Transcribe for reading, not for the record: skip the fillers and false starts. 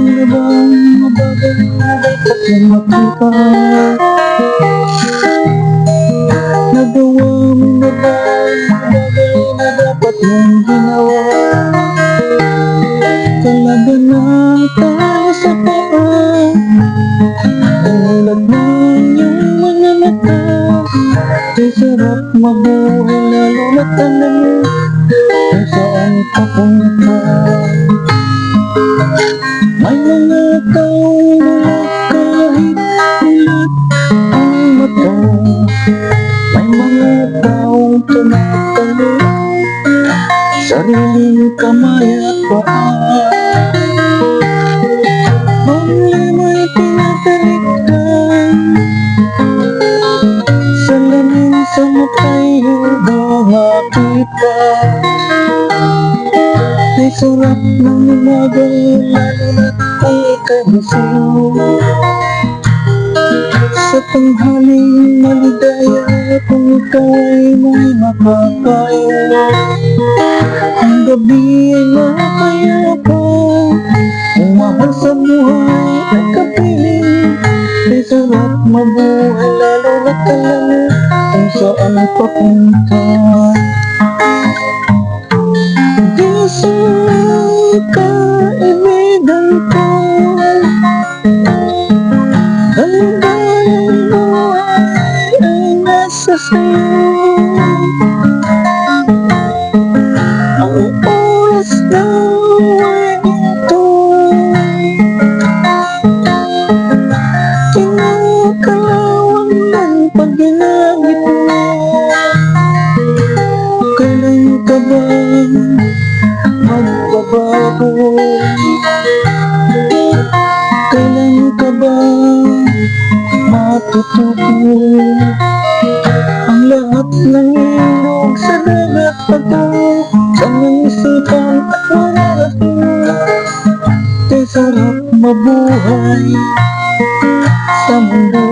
na bang mabagay na dapat mong makita? Nagawa mo na ba mabagay na dapat mong ginawa? Talaga na tayo sa paa, namulat na yung mga mata. Di sarap mabuhay lalo na't alam mo kung saan papunta. May mga taong wala kahit ulit ang mata. May mga taong tumatali sariling kamay at paa. May tinatalikan salamin sa mata'y hindi makita. Ay sarap ng umaga lalo na't ikaw gising. Sa tanghaling maligaya kung ikaw ay may makakain. Ang gabi ay mapayapa, ang mahal sa buhay ay kapiling. Ay sarap mabuhay lalo na't alam mo kung saan papunta. Di sa kaibigan ko hanggang buhay ay nasa sa'yo. Ang oras daw ay ito, kinakalawang ng pag-inagit mo. Kailan ka ba magbabago? Kailan ka ba matututo? Ang lahat ng ilog sa dagat patungo sa isipan at mararating. Kay sarap mabuhay sa mundo.